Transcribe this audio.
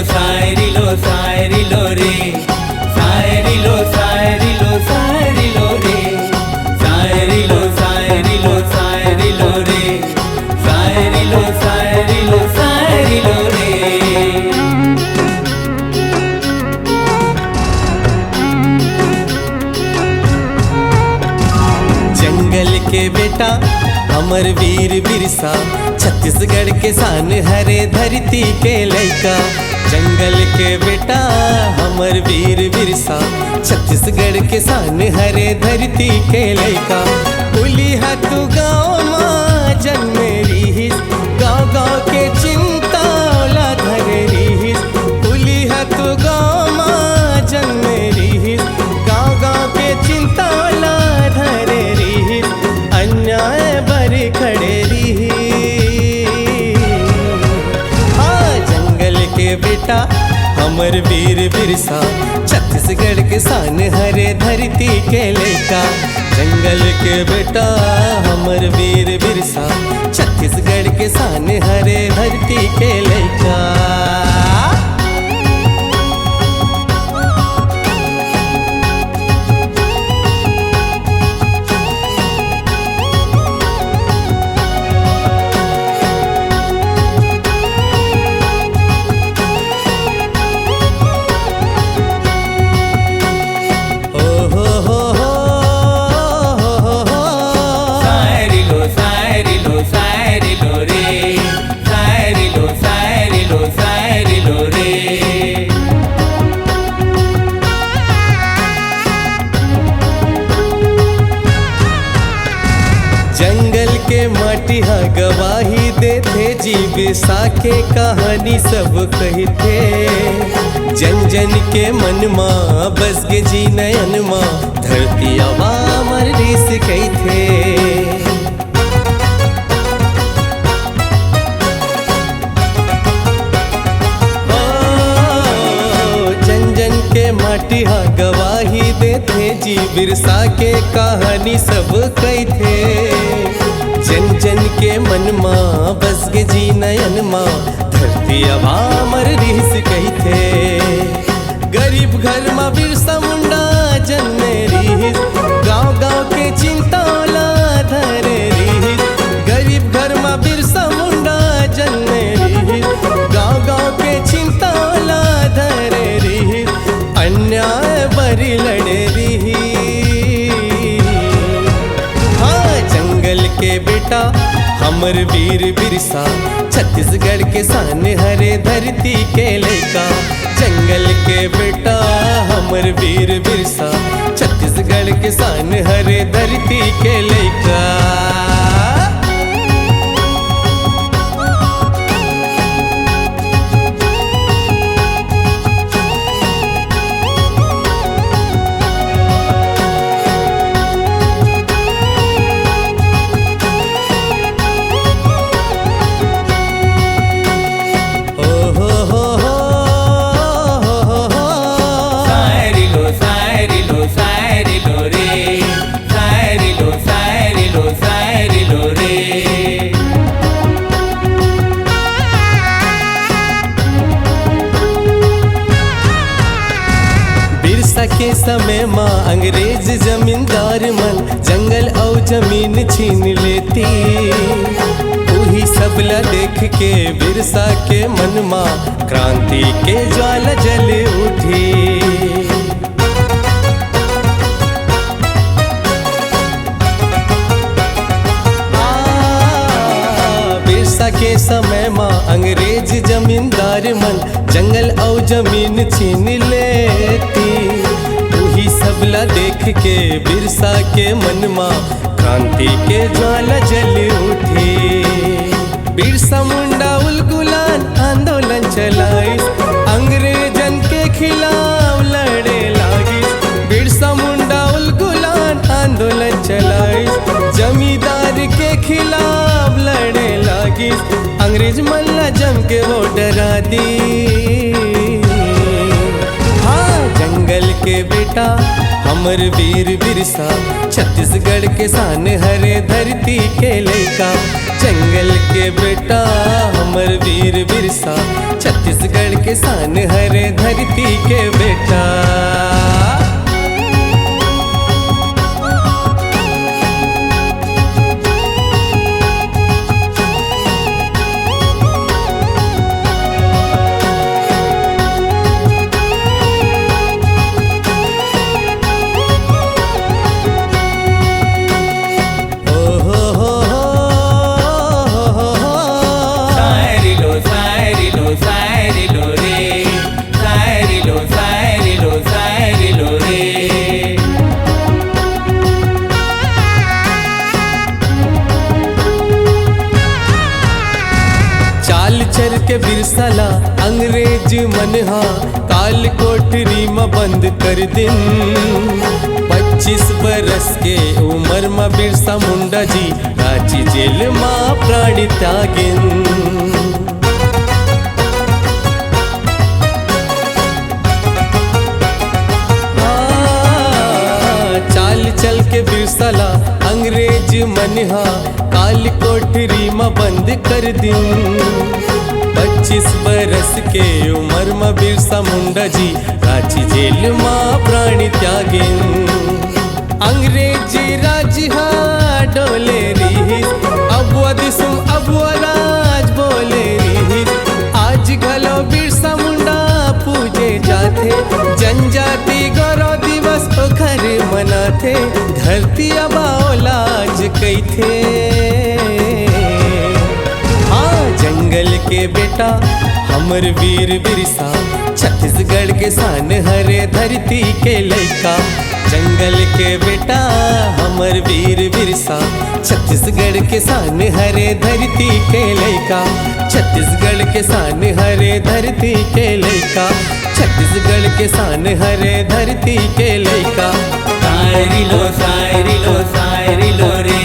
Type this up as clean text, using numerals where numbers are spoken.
शायरी लो रे, शायरी लो रे, शायरी लो रे, शायरी लो रे। जंगल के बेटा अमर वीर बिरसा, छत्तीसगढ़ के शान हरे धरती के लइका। जंगल के बेटा अमर वीर बिरसा, छत्तीसगढ़ के शान हरे धरती के लइका। बोली है तू गाँव माँ जन्मे रहीस, गाँव गाँव के चिंता ला धरे रहीस। बोली है तू गाँव माँ जन्मे रहीस, गाँव गाँव के चिंता ला धरे रहीस। अन्याय बरे खड़े रही। हाँ जंगल के बेटा अमर वीर बिरसा, छत्तीसगढ़ के शान हरे धरती के लइका। जंगल के बेटा अमर वीर बिरसा, छत्तीसगढ़ के शान हरे धरती के लइका। जंगल के माटी हा गवाही देते, जीव साके कहानी सब कहते। जन जन के मन माँ बस गे जी नयन माँ, धरती अमर रीस कहते। जन जन के माटी हा गवाही देते, जी बिरसा के कहानी सब कहते। जन जन के मन माँ बस गे जी नयन माँ, धरती अमर रीस कहते। गरीब घर माँ बिरसा मुंडा जन्मे रहीस, गाँव गाँव के चिंता ला धरे रहीस। गरीब घर माँ बिरसा मुंडा जन्मे रहीस, गाँव गाँव के चिंता ला धरे रहीस। अन्याय बरी लड़े रही। हाँ जंगल के बेटा अमर वीर बिरसा, छत्तीसगढ़ के शान हरे धरती के लइका। जंगल के बेटा अमर वीर बिरसा, छत्तीसगढ़ के शान हरे धरती के लइका। के समय माँ अंग्रेज जमींदार मन जंगल और जमीन छीन लेती। वही सबला देख के बिरसा के मन माँ क्रांति के ज्वाला जल उठी। बिरसा के समय माँ अंग्रेज जमींदार मन जंगल और जमीन छीन लेती। वही सबला देख के बिरसा के मन माँ क्रांति के ज्वाला जल उठी। बिरसा मुंडा उलगुलान आंदोलन चलाइस, अंग्रेजन के खिलाफ लड़े लागिस। बिरसा मुंडा उलगुलान आंदोलन चलाइस, जमींदार के खिलाफ लड़े लागिस। अंग्रेज मल्ला जम के वो डरा दी। हाँ जंगल के बेटा अमर वीर बिरसा, छत्तीसगढ़ के शान हरे धरती के लइका। जंगल के बेटा हमर वीर बिरसा, छत्तीसगढ़ के शान हरे धरती के बेटा। चर के बिरसाला अंग्रेज मनहा, काल कोठरी में बंद कर दिन। 25 बरस के उम्र में बिरसा मुंडा जी रांची जेल में प्राण त्यागिन। चाल चल के बिरसाला अंग्रेज मनहा, काल कोठरी में बंद कर दिन। 25 बरस के उम्र में बिरसा मुंडा जी रांची जेल में प्राण त्यागिन। अंग्रेजी राज डोले रहीस, अबुआ दिसुम अबुआ राज बोले रहीस। आज घलो बिरसा मुंडा पूजे जाते, जनजाति गौरव दिवस ओखर मनाते। धरती अबाओ लाज कैथे, जंगल के बेटा हमर वीर बिरसा, छत्तीसगढ़ के शान हरे धरती के लइका। जंगल के बेटा हमर वीर बिरसा, छत्तीसगढ़ के शान हरे धरती के लइका। छत्तीसगढ़ के शान हरे धरती के लइका, छत्तीसगढ़ के शान हरे धरती के लइका। सायरी लो रे।